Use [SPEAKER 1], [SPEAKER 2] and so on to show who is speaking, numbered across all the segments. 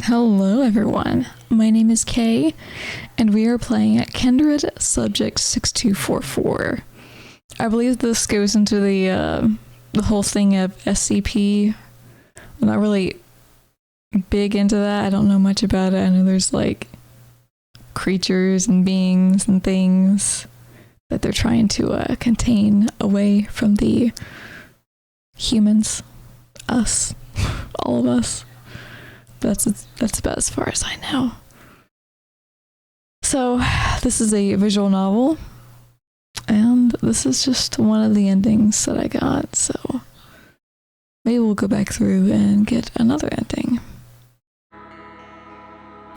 [SPEAKER 1] Hello everyone, my name is Kay, and we are playing at Kindred Subject 6244. I believe this goes into the whole thing of SCP. I'm not really big into that, I don't know much about it. I know there's like creatures and beings and things that they're trying to contain away from the humans, us, all of us. That's about as far as I know. So this is a visual novel, and this is just one of the endings that I got, so maybe we'll go back through and get another ending.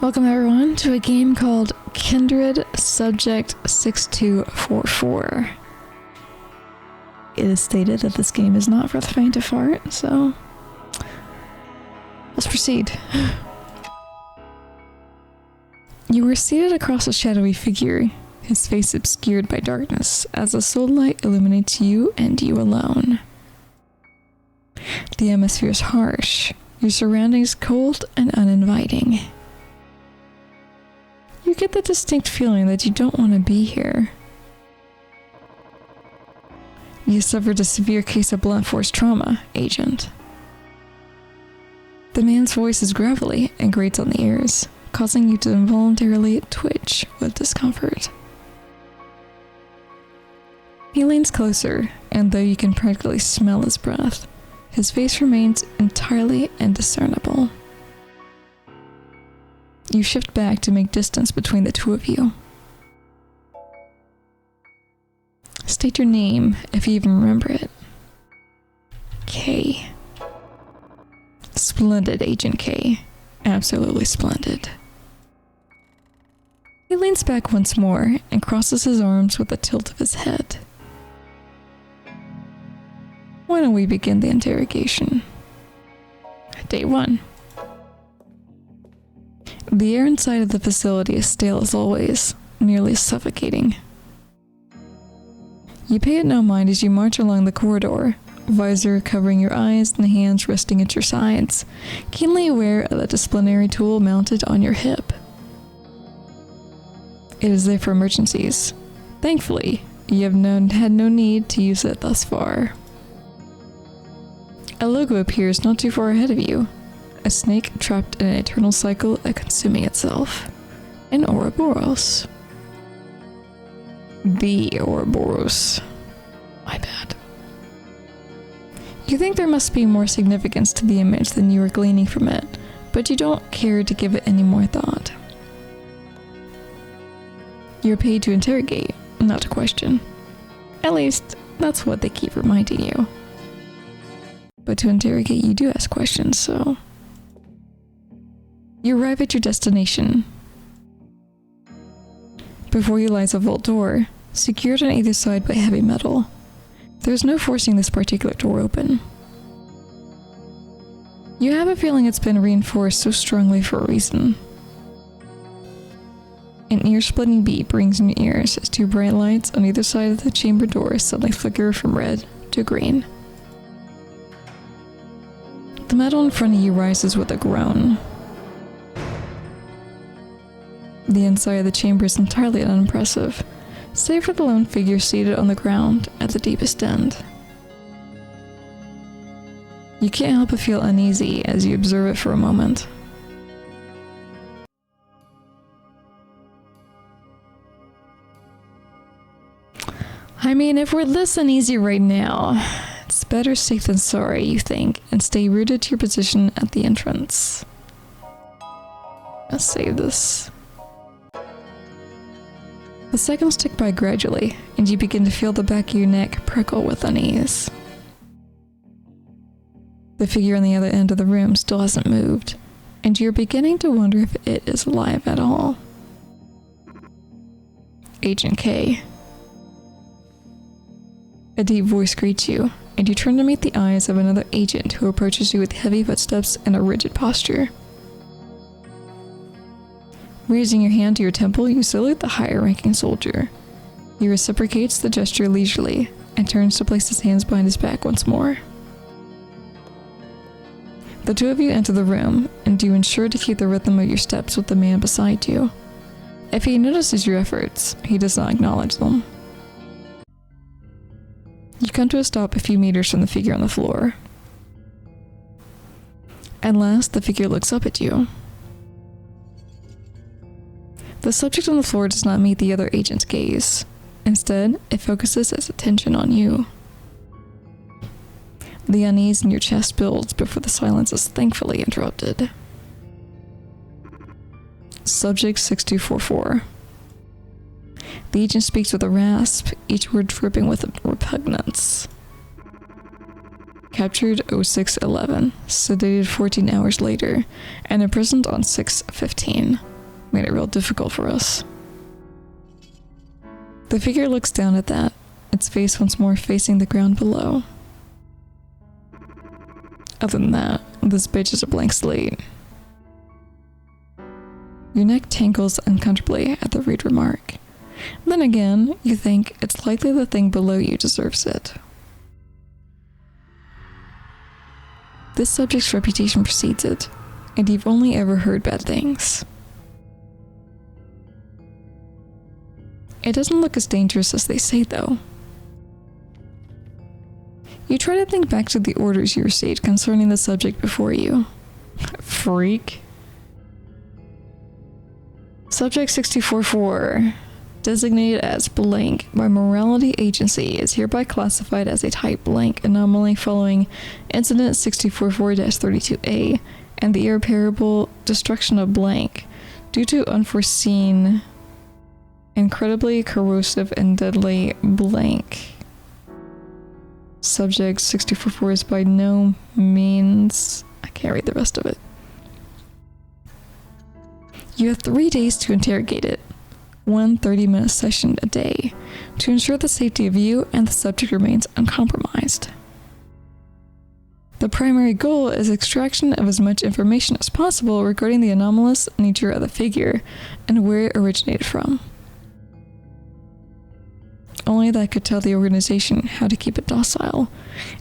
[SPEAKER 1] Welcome everyone to a game called Kindred Subject 6244. It is stated that this game is not for the faint of heart, so let's proceed. You were seated across a shadowy figure, his face obscured by darkness as the sunlight illuminates you and you alone. The atmosphere is harsh, your surroundings cold and uninviting. You get the distinct feeling that you don't want to be here. You suffered a severe case of blunt force trauma, Agent. The man's voice is gravelly and grates on the ears, causing you to involuntarily twitch with discomfort. He leans closer, and though you can practically smell his breath, his face remains entirely indiscernible. You shift back to make distance between the two of you. State your name, if you even remember it. K. Splendid, Agent K. Absolutely splendid. He leans back once more and crosses his arms with a tilt of his head. Why don't we begin the interrogation? Day 1. The air inside of the facility is stale as always, nearly suffocating. You pay it no mind as you march along the corridor, visor covering your eyes and hands resting at your sides, keenly aware of the disciplinary tool mounted on your hip. It is there for emergencies. Thankfully, you have had no need to use it thus far. A logo appears not too far ahead of you, a snake trapped in an eternal cycle of consuming itself. An Ouroboros. The Ouroboros. My bad. You think there must be more significance to the image than you are gleaning from it, but you don't care to give it any more thought. You're paid to interrogate, not to question. At least, that's what they keep reminding you. But to interrogate, you do ask questions, so you arrive at your destination. Before you lies a vault door, secured on either side by heavy metal. There's no forcing this particular door open. You have a feeling it's been reinforced so strongly for a reason. An ear-splitting beat rings in your ears as two bright lights on either side of the chamber door suddenly flicker from red to green. The metal in front of you rises with a groan. The inside of the chamber is entirely unimpressive, save for the lone figure seated on the ground at the deepest end. You can't help but feel uneasy as you observe it for a moment. I mean, if we're this uneasy right now, it's better safe than sorry, you think, and stay rooted to your position at the entrance. Let's save this. The seconds tick by gradually, and you begin to feel the back of your neck prickle with unease. The figure on the other end of the room still hasn't moved, and you're beginning to wonder if it is alive at all. Agent K. A deep voice greets you, and you turn to meet the eyes of another agent who approaches you with heavy footsteps and a rigid posture. Raising your hand to your temple, you salute the higher-ranking soldier. He reciprocates the gesture leisurely and turns to place his hands behind his back once more. The two of you enter the room, and you ensure to keep the rhythm of your steps with the man beside you. If he notices your efforts, he does not acknowledge them. You come to a stop a few meters from the figure on the floor. At last, the figure looks up at you. The subject on the floor does not meet the other agent's gaze. Instead, it focuses its attention on you. The unease in your chest builds before the silence is thankfully interrupted. Subject 6244. The agent speaks with a rasp, each word dripping with repugnance. Captured 0611, sedated 14 hours later, and imprisoned on 6/15. Made it real difficult for us. The figure looks down at that, its face once more facing the ground below. Other than that, this bitch is a blank slate. Your neck tangles uncomfortably at the rude remark. Then again, you think it's likely the thing below you deserves it. This subject's reputation precedes it, and you've only ever heard bad things. It doesn't look as dangerous as they say, though. You try to think back to the orders you received concerning the subject before you. Freak. Subject 644, designated as blank by Morality Agency, is hereby classified as a type blank anomaly following Incident 644-32A and the irreparable destruction of blank due to unforeseen, incredibly corrosive and deadly blank. Subject 644 is by no means... I can't read the rest of it. You have 3 days to interrogate it, 1 30-minute session a day, to ensure the safety of you and the subject remains uncompromised. The primary goal is extraction of as much information as possible regarding the anomalous nature of the figure and where it originated from. Only that could tell the organization how to keep it docile,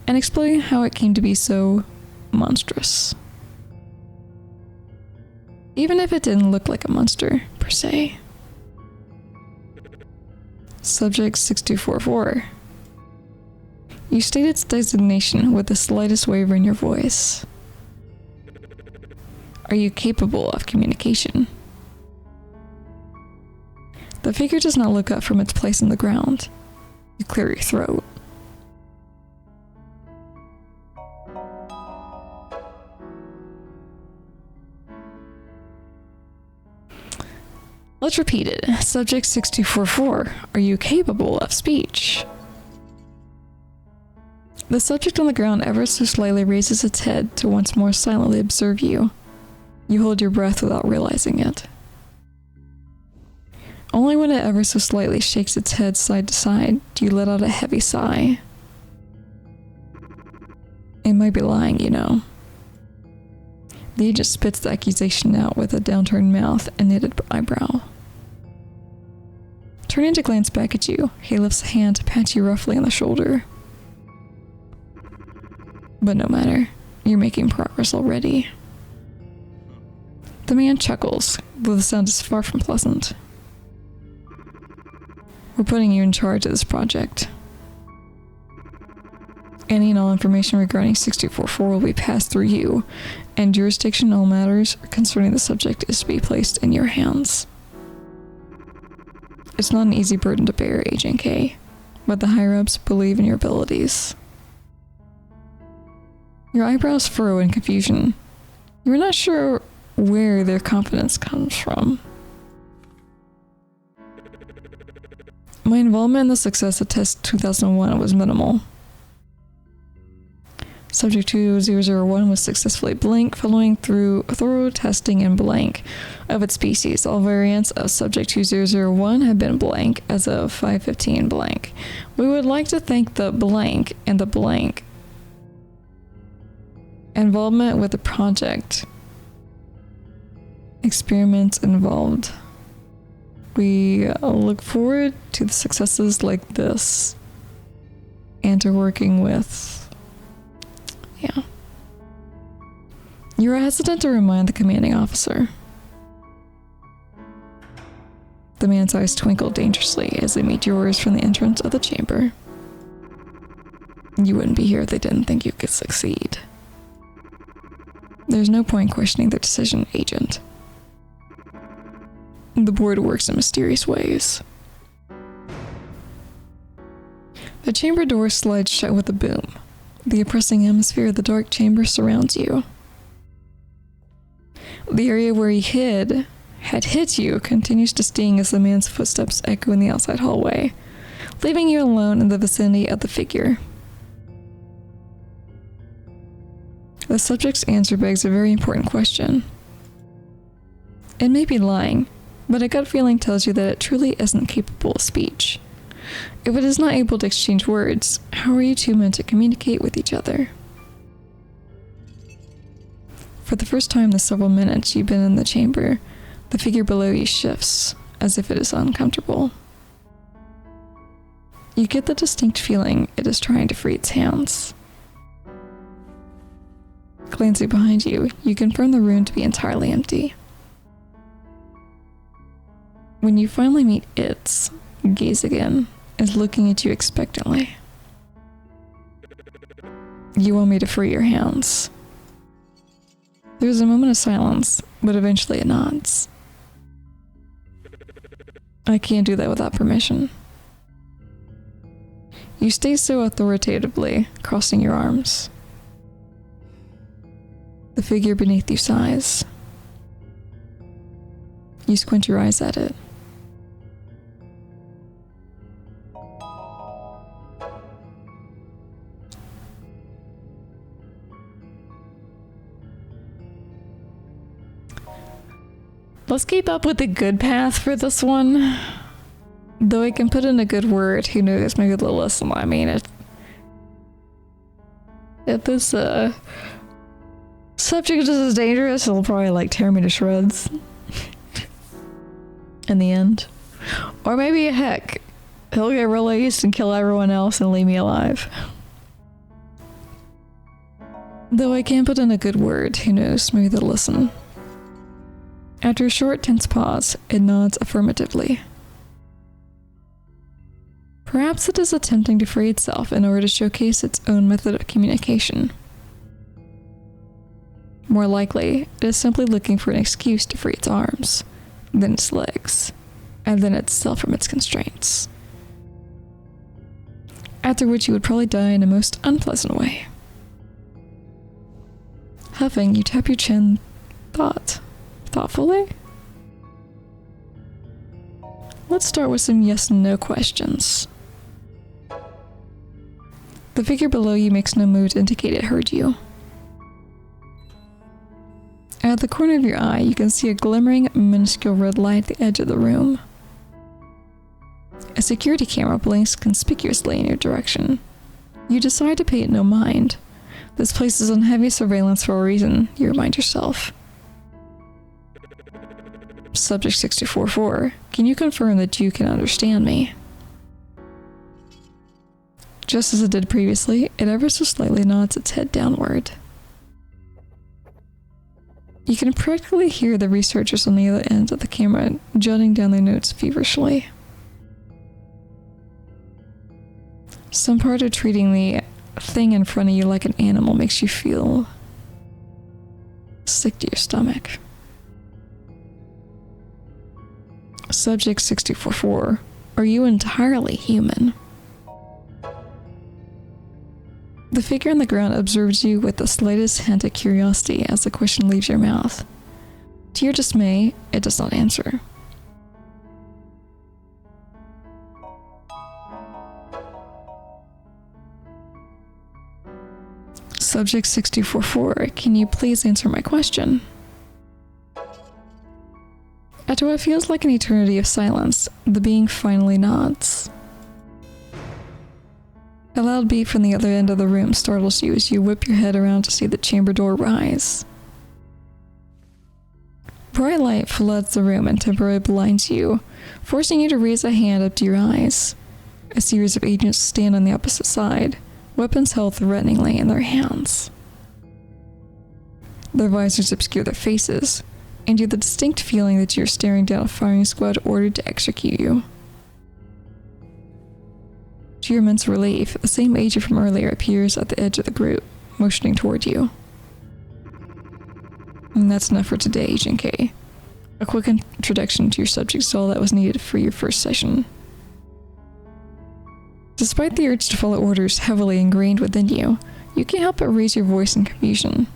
[SPEAKER 1] and explain how it came to be so monstrous. Even if it didn't look like a monster, per se. Subject 6244. You state its designation with the slightest waver in your voice. Are you capable of communication? The figure does not look up from its place on the ground. You clear your throat. Let's repeat it. Subject 6244. Are you capable of speech? The subject on the ground ever so slightly raises its head to once more silently observe you. You hold your breath without realizing it. Only when it ever so slightly shakes its head side to side do you let out a heavy sigh. It might be lying, you know. The agent spits the accusation out with a downturned mouth and knitted eyebrow. Turning to glance back at you, he lifts a hand to pat you roughly on the shoulder. But no matter, you're making progress already. The man chuckles, though the sound is far from pleasant. We're putting you in charge of this project. Any and all information regarding 6244 will be passed through you, and jurisdiction in all matters concerning the subject is to be placed in your hands. It's not an easy burden to bear, Agent K, but the higher-ups believe in your abilities. Your eyebrows furrow in confusion. You're not sure where their confidence comes from. My involvement in the success of Test 2001 was minimal. Subject 2001 was successfully blank following through thorough testing in blank of its species. All variants of Subject 2001 have been blank as of 5/15 blank. We would like to thank the blank and the blank involvement with the project. Experiments involved. We look forward to the successes like this and to working with, You are hesitant to remind the commanding officer. The man's eyes twinkle dangerously as they meet yours from the entrance of the chamber. You wouldn't be here if they didn't think you could succeed. There's no point questioning their decision, Agent. The board works in mysterious ways. The chamber door slides shut with a boom. The oppressing atmosphere of the dark chamber surrounds you. The area where he had hit you continues to sting as the man's footsteps echo in the outside hallway, leaving you alone in the vicinity of the figure. The subject's answer begs a very important question. It may be lying, but a gut feeling tells you that it truly isn't capable of speech. If it is not able to exchange words, how are you two meant to communicate with each other? For the first time in the several minutes you've been in the chamber, the figure below you shifts, as if it is uncomfortable. You get the distinct feeling it is trying to free its hands. Glancing behind you, you confirm the room to be entirely empty. When you finally meet its gaze again, is looking at you expectantly. You want me to free your hands. There's a moment of silence, but eventually it nods. I can't do that without permission. You stay so authoritatively, crossing your arms. The figure beneath you sighs. You squint your eyes at it. Let's keep up with the good path for this one. Though I can put in a good word, who knows, maybe they'll listen. I mean, if this subject is dangerous, it'll probably like tear me to shreds in the end. Or maybe, heck, he'll get released and kill everyone else and leave me alive. Though I can put in a good word, who knows, maybe they'll listen. After a short, tense pause, it nods affirmatively. Perhaps it is attempting to free itself in order to showcase its own method of communication. More likely, it is simply looking for an excuse to free its arms, then its legs, and then itself from its constraints. After which you would probably die in a most unpleasant way. Huffing, you tap your chin thoughtfully? Let's start with some yes and no questions. The figure below you makes no move to indicate it heard you. At the corner of your eye, you can see a glimmering, minuscule red light at the edge of the room. A security camera blinks conspicuously in your direction. You decide to pay it no mind. This place is on heavy surveillance for a reason, you remind yourself. Subject 624, can you confirm that you can understand me? Just as it did previously, it ever so slightly nods its head downward. You can practically hear the researchers on the other end of the camera jotting down their notes feverishly. Some part of treating the thing in front of you like an animal makes you feel sick to your stomach. Subject 6244, are you entirely human? The figure on the ground observes you with the slightest hint of curiosity as the question leaves your mouth. To your dismay, it does not answer. Subject 6244, can you please answer my question? After what feels like an eternity of silence, the being finally nods. A loud beat from the other end of the room startles you as you whip your head around to see the chamber door rise. Bright light floods the room and temporarily blinds you, forcing you to raise a hand up to your eyes. A series of agents stand on the opposite side, weapons held threateningly in their hands. Their visors obscure their faces, and you have the distinct feeling that you're staring down a firing squad ordered to execute you. To your immense relief, the same agent from earlier appears at the edge of the group, motioning toward you. And that's enough for today, Agent K. A quick introduction to your subject is all that was needed for your first session. Despite the urge to follow orders heavily ingrained within you, you can't help but raise your voice in confusion.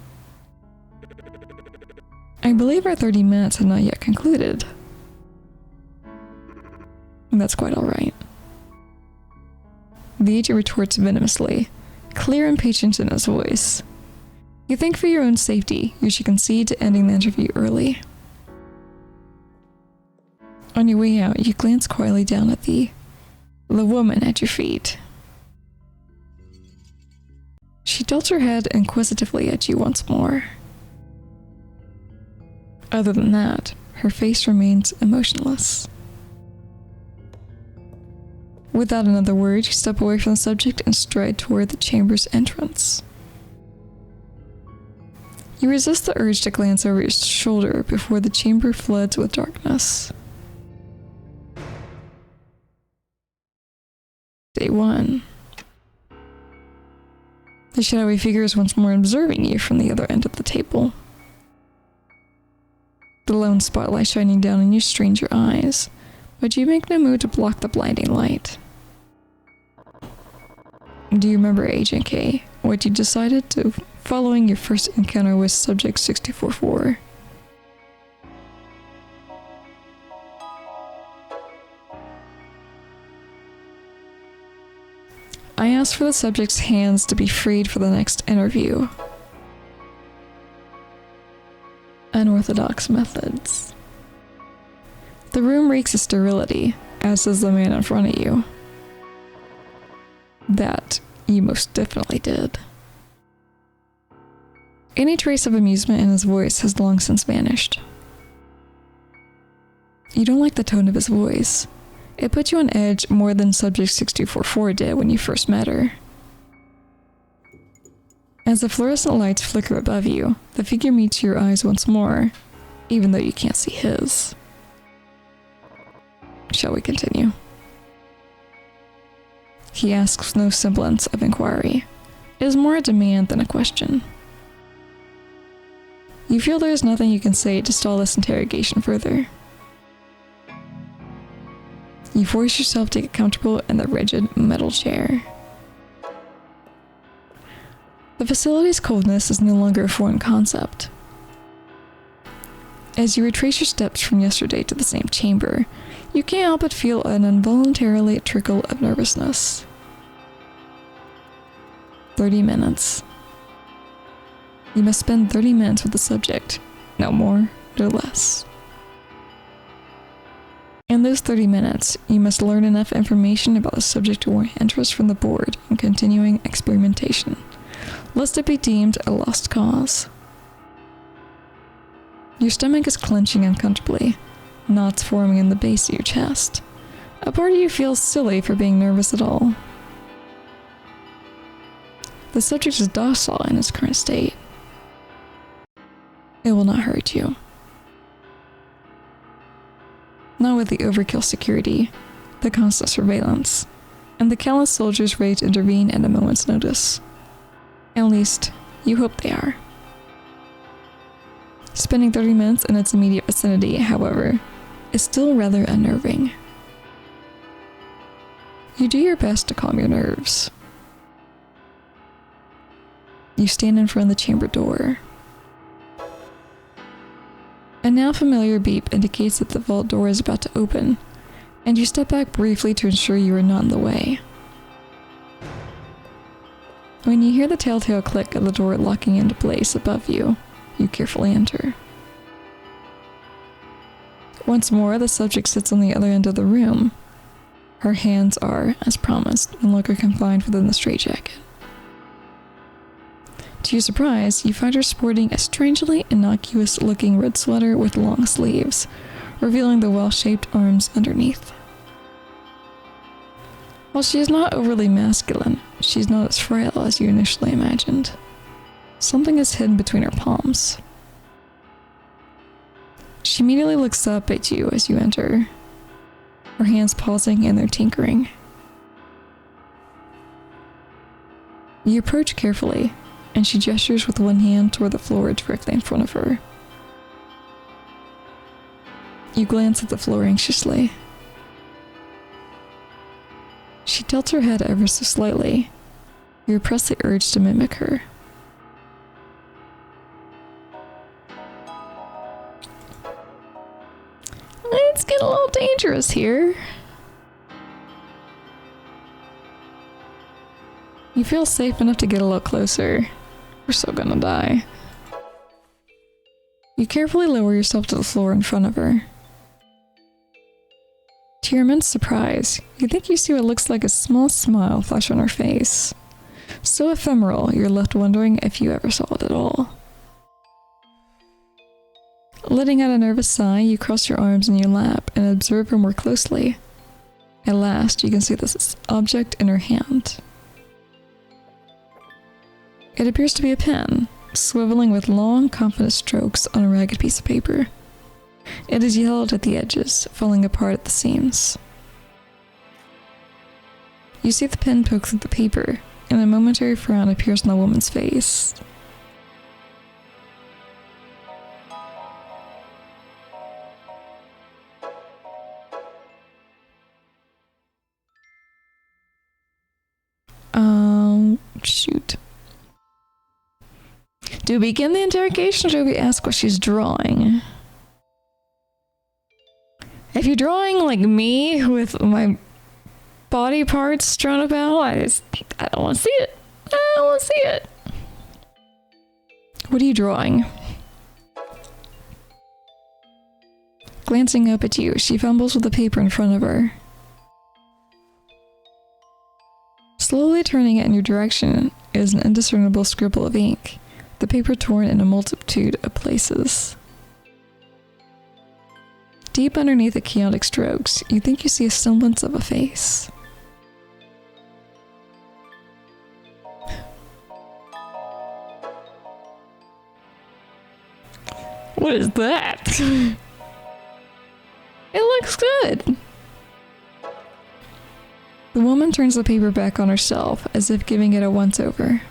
[SPEAKER 1] I believe our 30 minutes have not yet concluded. That's quite alright. The agent retorts venomously, clear impatience in his voice. You think for your own safety, you should concede to ending the interview early. On your way out, you glance quietly down at the woman at your feet. She tilts her head inquisitively at you once more. Other than that, her face remains emotionless. Without another word, you step away from the subject and stride toward the chamber's entrance. You resist the urge to glance over your shoulder before the chamber floods with darkness. Day 1. The shadowy figure is once more observing you from the other end of the table. The lone spotlight shining down on you strains your eyes, but you make no move to block the blinding light. Do you remember, Agent K, what you decided to following your first encounter with Subject 6244? I asked for the subject's hands to be freed for the next interview. Unorthodox methods. The room reeks of sterility, as does the man in front of you. That you most definitely did. Any trace of amusement in his voice has long since vanished. You don't like the tone of his voice. It puts you on edge more than Subject 6244 did when you first met her. As the fluorescent lights flicker above you, the figure meets your eyes once more, even though you can't see his. Shall we continue? He asks no semblance of inquiry. It is more a demand than a question. You feel there is nothing you can say to stall this interrogation further. You force yourself to get comfortable in the rigid metal chair. The facility's coldness is no longer a foreign concept. As you retrace your steps from yesterday to the same chamber, you can't help but feel an involuntarily trickle of nervousness. 30 minutes. You must spend 30 minutes with the subject, no more, no less. In those 30 minutes, you must learn enough information about the subject to warrant interest from the board in continuing experimentation, lest it be deemed a lost cause. Your stomach is clenching uncomfortably, knots forming in the base of your chest. A part of you feels silly for being nervous at all. The subject is docile in its current state. It will not hurt you. Not with the overkill security, the constant surveillance, and the countless soldiers ready to intervene at a moment's notice. At least, you hope they are. Spending 30 minutes in its immediate vicinity, however, is still rather unnerving. You do your best to calm your nerves. You stand in front of the chamber door. A now familiar beep indicates that the vault door is about to open, and you step back briefly to ensure you are not in the way. When you hear the telltale click of the door locking into place above you, you carefully enter. Once more, the subject sits on the other end of the room. Her hands are, as promised, no longer confined within the straitjacket. To your surprise, you find her sporting a strangely innocuous-looking red sweater with long sleeves, revealing the well-shaped arms underneath. While she is not overly masculine, she is not as frail as you initially imagined. Something is hidden between her palms. She immediately looks up at you as you enter, her hands pausing in their tinkering. You approach carefully, and she gestures with one hand toward the floor directly in front of her. You glance at the floor anxiously. She tilts her head ever so slightly. You repress the urge to mimic her. It's getting a little dangerous here. You feel safe enough to get a little closer. We're so gonna die. You carefully lower yourself to the floor in front of her. To your immense surprise, you think you see what looks like a small smile flash on her face. So ephemeral, you're left wondering if you ever saw it at all. Letting out a nervous sigh, you cross your arms in your lap and observe her more closely. At last, you can see this object in her hand. It appears to be a pen, swiveling with long, confident strokes on a ragged piece of paper. It is yellowed at the edges, falling apart at the seams. You see the pen poke through the paper, and a momentary frown appears on the woman's face. Shoot. Do we begin the interrogation, or do we ask what she's drawing? If you're drawing like me with my body parts strewn about, I don't want to see it. I don't want to see it. What are you drawing? Glancing up at you, she fumbles with the paper in front of her. Slowly turning it in your direction is an indiscernible scribble of ink, the paper torn in a multitude of places. Deep underneath the chaotic strokes, you think you see a semblance of a face. What is that? It looks good. The woman turns the paper back on herself, as if giving it a once-over.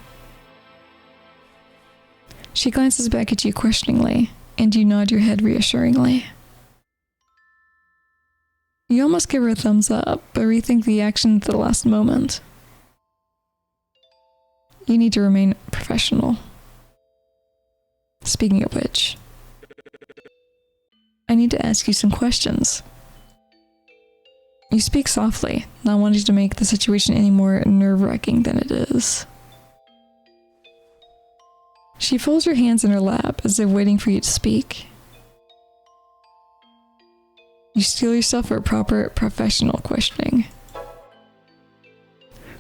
[SPEAKER 1] She glances back at you questioningly, and you nod your head reassuringly. You almost give her a thumbs up, but rethink the action at the last moment. You need to remain professional. Speaking of which, I need to ask you some questions. You speak softly, not wanting to make the situation any more nerve-wracking than it is. She folds her hands in her lap as if waiting for you to speak. You steel yourself for a proper professional questioning.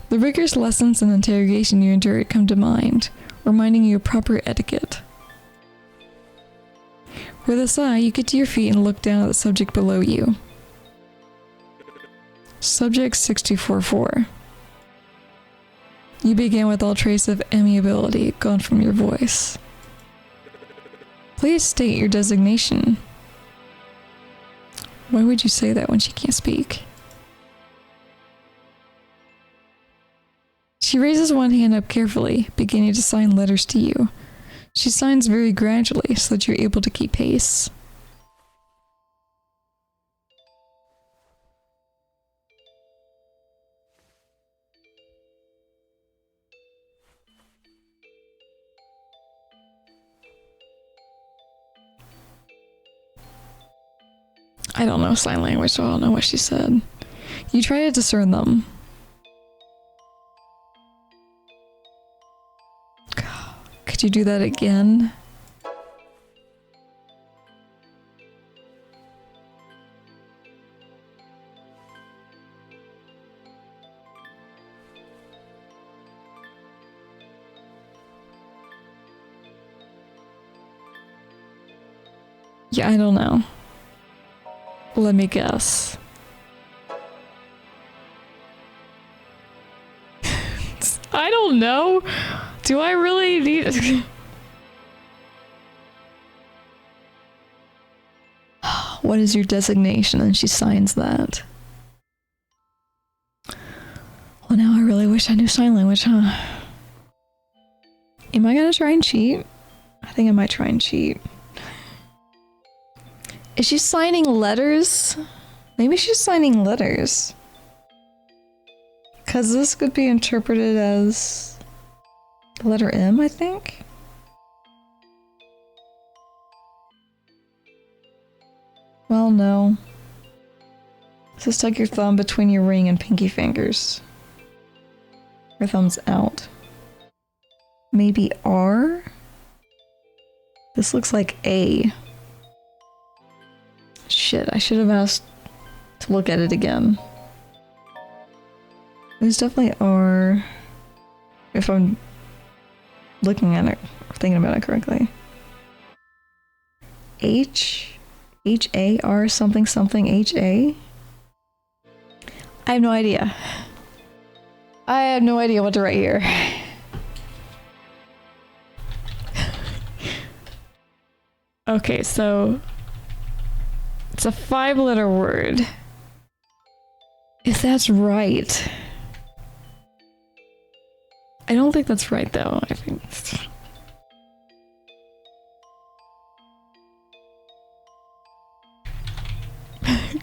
[SPEAKER 1] The rigorous lessons and interrogation you endured come to mind, reminding you of proper etiquette. With a sigh, you get to your feet and look down at the subject below you. Subject 6244. You begin with all trace of amiability gone from your voice. Please state your designation. Why would you say that when she can't speak? She raises one hand up carefully, beginning to sign letters to you. She signs very gradually so that you're able to keep pace. I don't know sign language, so I don't know what she said. You try to discern them. Could you do that again? Yeah, I don't know. Let me guess. I don't know. Do I really need... What is your designation? And she signs that. Well, now I really wish I knew sign language, huh? Am I gonna try and cheat? I think I might try and cheat. Is she signing letters? Maybe she's signing letters. Because this could be interpreted as the letter M, I think? Well, no. So stuck your thumb between your ring and pinky fingers. Your thumb's out. Maybe R? This looks like A. Shit, I should have asked to look at it again. It's definitely R. If I'm looking at it, or thinking about it correctly. H? H-A-R something something H-A? I have no idea. I have no idea what to write here. Okay, so it's a 5-letter word. If that's right. I don't think that's right though. I think it's...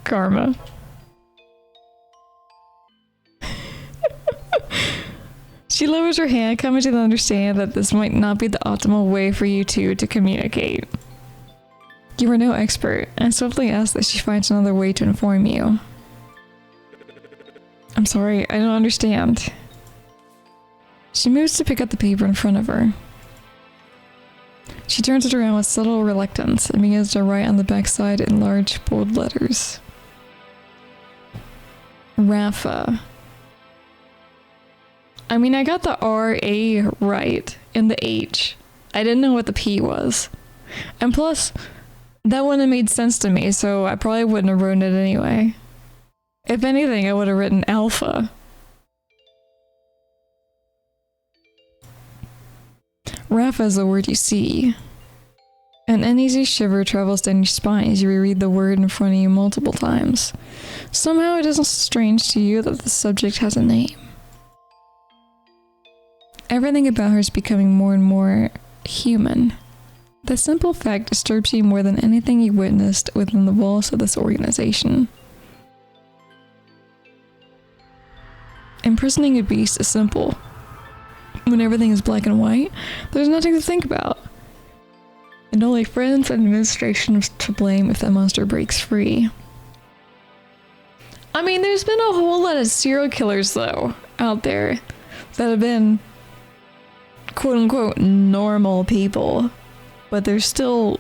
[SPEAKER 1] Karma. She lowers her hand, coming to understand that this might not be the optimal way for you two to communicate. You are no expert, and swiftly asks that she finds another way to inform you. I'm sorry, I don't understand. She moves to pick up the paper in front of her. She turns it around with subtle reluctance and begins to write on the backside in large, bold letters. Rafa. I mean, I got the R-A right in the H. I didn't know what the P was. And plus, that wouldn't have made sense to me, so I probably wouldn't have written it anyway. If anything, I would have written alpha. Rafa is the word you see. An uneasy shiver travels down your spine as you reread the word in front of you multiple times. Somehow it isn't strange to you that the subject has a name. Everything about her is becoming more and more human. The simple fact disturbs you more than anything you witnessed within the walls of this organization. Imprisoning a beast is simple. When everything is black and white, there's nothing to think about. And only friends and administration is to blame if that monster breaks free. I mean, there's been a whole lot of serial killers, though, out there that have been quote-unquote normal people, but they're still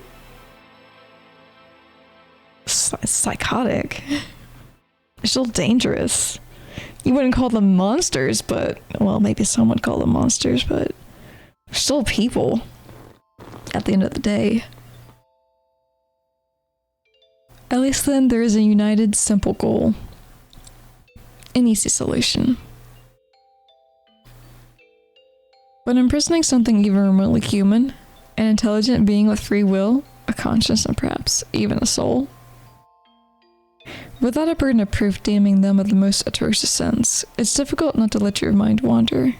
[SPEAKER 1] psychotic. They're still dangerous. You wouldn't call them monsters, but, well, maybe some would call them monsters, but they're still people at the end of the day. At least then there is a united, simple goal. An easy solution. But imprisoning something even remotely human, an intelligent being with free will, a conscience, and perhaps even a soul, without a burden of proof damning them with the most atrocious sins, it's difficult not to let your mind wander.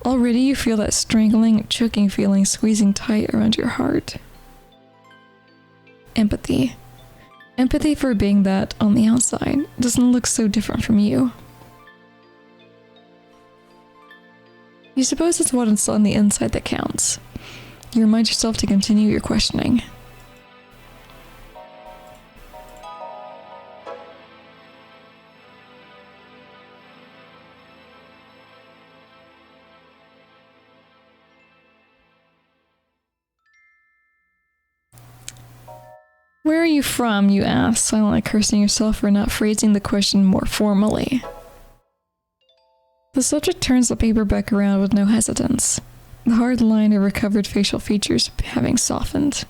[SPEAKER 1] Already you feel that strangling, choking feeling squeezing tight around your heart. Empathy. Empathy for a being that, on the outside, doesn't look so different from you. You suppose it's what's on the inside that counts. You remind yourself to continue your questioning. Where are you from, you ask, silently cursing yourself for not phrasing the question more formally. The subject turns the paper back around with no hesitance, the hard line of recovered facial features having softened.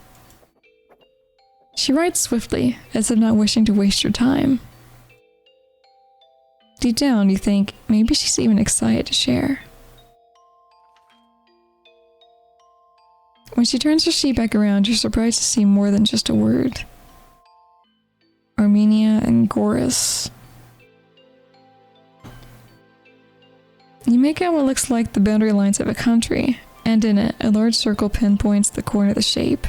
[SPEAKER 1] She writes swiftly, as if not wishing to waste your time. Deep down, you think maybe she's even excited to share. When she turns her sheet back around, you're surprised to see more than just a word. Armenia and Goris. You make out what looks like the boundary lines of a country, and in it, a large circle pinpoints the corner of the shape.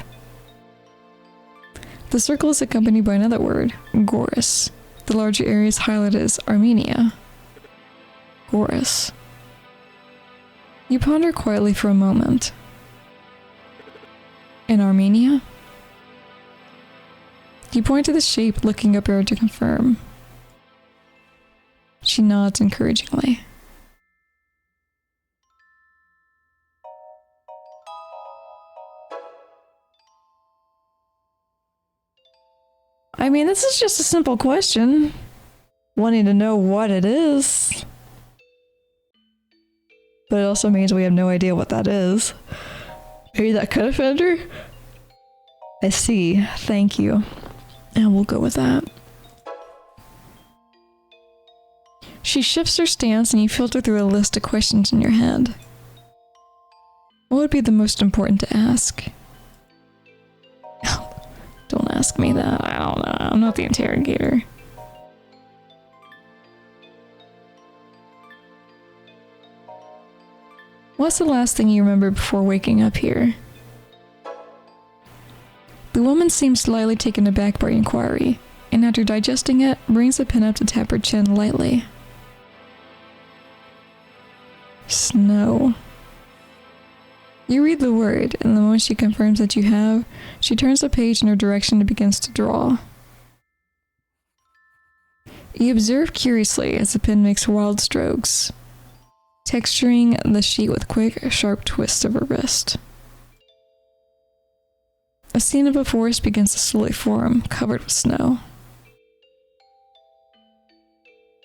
[SPEAKER 1] The circle is accompanied by another word, Goris. The larger area is highlighted as Armenia. Goris. You ponder quietly for a moment. In Armenia? You point to the shape, looking up at her to confirm. She nods encouragingly. I mean, this is just a simple question. Wanting to know what it is. But it also means we have no idea what that is. Maybe that could offend her? I see. Thank you. And we'll go with that. She shifts her stance and you filter through a list of questions in your head. What would be the most important to ask? Don't ask me that. I don't know. I'm not the interrogator. What's the last thing you remember before waking up here? The woman seems slightly taken aback by your inquiry, and after digesting it, brings the pen up to tap her chin lightly. Snow. You read the word, and the moment she confirms that you have, she turns the page in her direction and begins to draw. You observe curiously as the pen makes wild strokes, texturing the sheet with quick, sharp twists of her wrist. A scene of a forest begins to slowly form, covered with snow.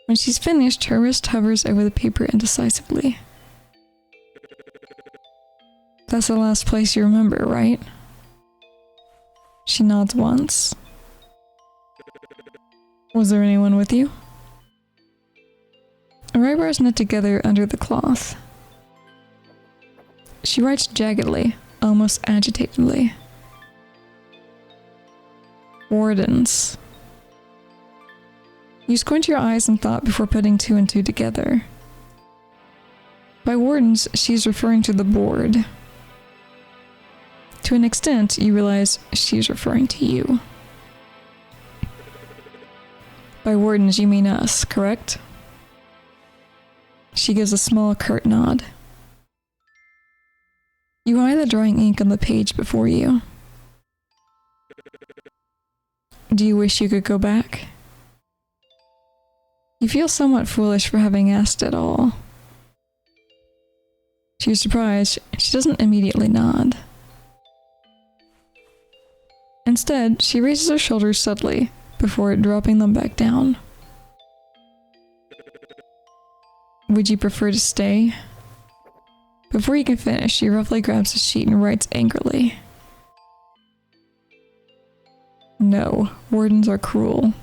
[SPEAKER 1] When she's finished, her wrist hovers over the paper indecisively. That's the last place you remember, right? She nods once. Was there anyone with you? Her eyebrows knit together under the cloth. She writes jaggedly, almost agitatedly. Wardens. You squint your eyes in thought before putting two and two together. By wardens, she's referring to the board. To an extent, you realize she's referring to you. By wardens, you mean us, correct? She gives a small, curt nod. You eye the drying ink on the page before you. Do you wish you could go back? You feel somewhat foolish for having asked at all. To your surprise, she doesn't immediately nod. Instead, she raises her shoulders subtly, before dropping them back down. Would you prefer to stay? Before you can finish, she roughly grabs the sheet and writes angrily. No, wardens are cruel.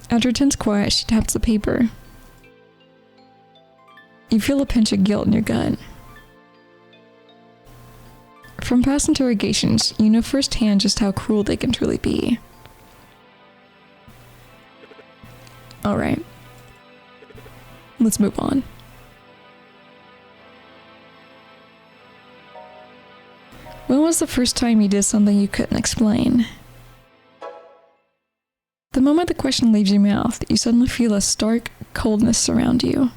[SPEAKER 1] After a tense quiet, she taps the paper. You feel a pinch of guilt in your gut. From past interrogations, you know firsthand just how cruel they can truly be. Alright. Let's move on. When was the first time you did something you couldn't explain? The moment the question leaves your mouth, you suddenly feel a stark coldness surround you.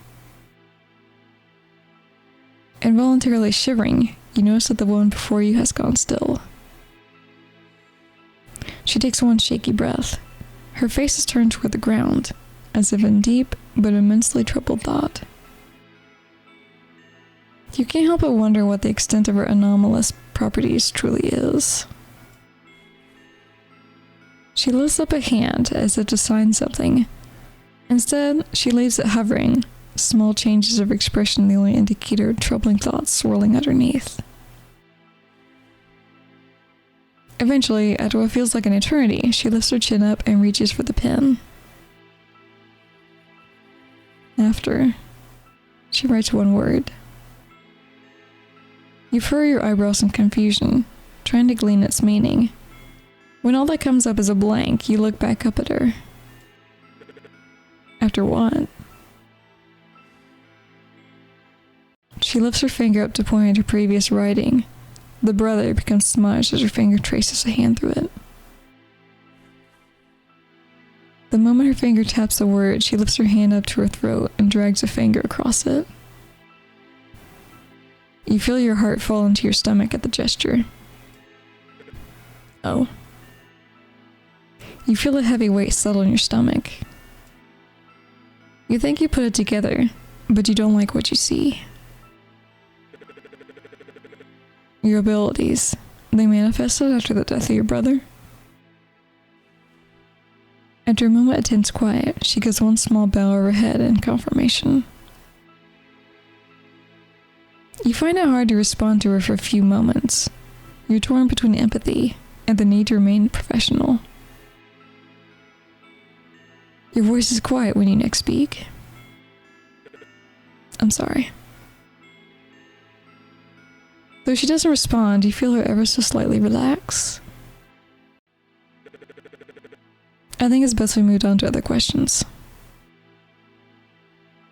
[SPEAKER 1] Involuntarily shivering, you notice that the woman before you has gone still. She takes one shaky breath. Her face is turned toward the ground, as if in deep but immensely troubled thought. You can't help but wonder what the extent of her anomalous properties truly is. She lifts up a hand as if to sign something. Instead, she leaves it hovering, small changes of expression the only indicator of troubling thoughts swirling underneath. Eventually, after what feels like an eternity, she lifts her chin up and reaches for the pen. After, she writes one word. You furrow your eyebrows in confusion, trying to glean its meaning. When all that comes up is a blank, you look back up at her. After what? She lifts her finger up to point at her previous writing. The brother becomes smudged as her finger traces a hand through it. The moment her finger taps the word, she lifts her hand up to her throat and drags a finger across it. You feel your heart fall into your stomach at the gesture. Oh. You feel a heavy weight settle in your stomach. You think you put it together, but you don't like what you see. Your abilities, they manifested after the death of your brother? After a moment of tense quiet, she gives one small bow of her head in confirmation. You find it hard to respond to her for a few moments. You're torn between empathy and the need to remain professional. Your voice is quiet when you next speak. I'm sorry. Though she doesn't respond, you feel her ever so slightly relax. I think it's best we moved on to other questions.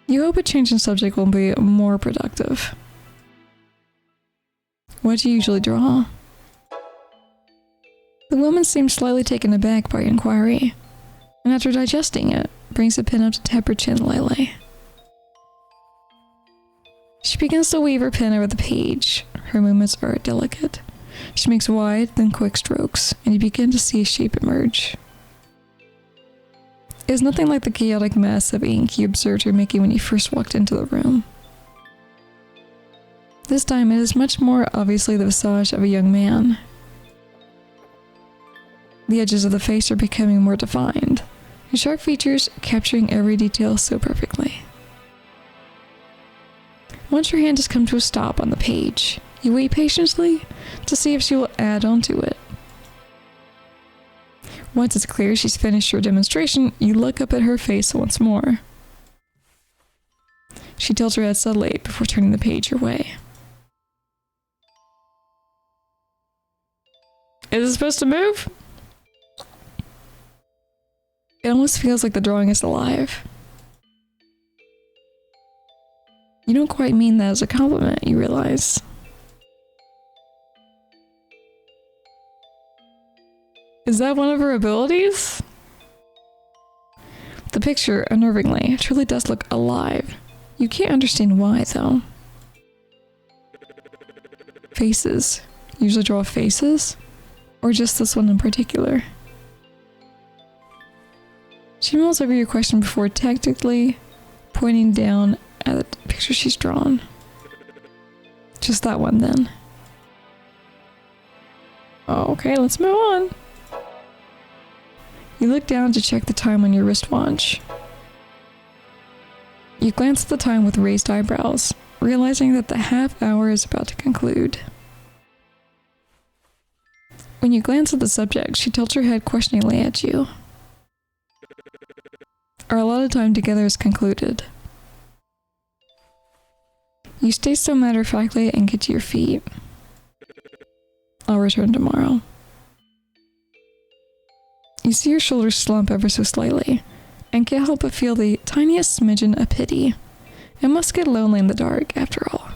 [SPEAKER 1] You hope a change in subject will be more productive. What do you usually draw? The woman seems slightly taken aback by your inquiry, and after digesting it, brings the pen up to tap her chin lightly. She begins to weave her pen over the page. Her movements are delicate. She makes wide, then quick strokes, and you begin to see a shape emerge. It is nothing like the chaotic mess of ink you observed her making when you first walked into the room. This time it is much more obviously the visage of a young man. The edges of the face are becoming more defined, his sharp features capturing every detail so perfectly. Once your hand has come to a stop on the page, you wait patiently to see if she will add on to it. Once it's clear she's finished her demonstration, you look up at her face once more. She tilts her head subtly before turning the page your way. Is it supposed to move? It almost feels like the drawing is alive. You don't quite mean that as a compliment, you realize. Is that one of her abilities? The picture, unnervingly, truly does look alive. You can't understand why, though. Faces. You usually draw faces? Or just this one in particular? She mulls over your question before tactically pointing down at the picture she's drawn. Just that one, then. Oh, okay, let's move on. You look down to check the time on your wristwatch. You glance at the time with raised eyebrows, realizing that the half hour is about to conclude. When you glance at the subject, she tilts her head questioningly at you. Our allotted time together is concluded. You stay so matter-of-factly and get to your feet. I'll return tomorrow. You see your shoulders slump ever so slightly, and can't help but feel the tiniest smidgen of pity. It must get lonely in the dark, after all.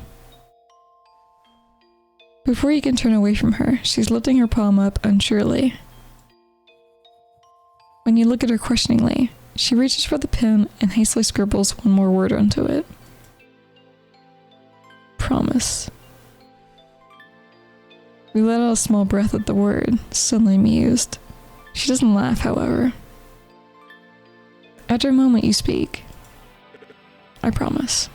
[SPEAKER 1] Before you can turn away from her, she's lifting her palm up unsurely. When you look at her questioningly, she reaches for the pen and hastily scribbles one more word onto it. Promise. We let out a small breath at the word, suddenly amused. She doesn't laugh, however. After a moment, you speak. I promise.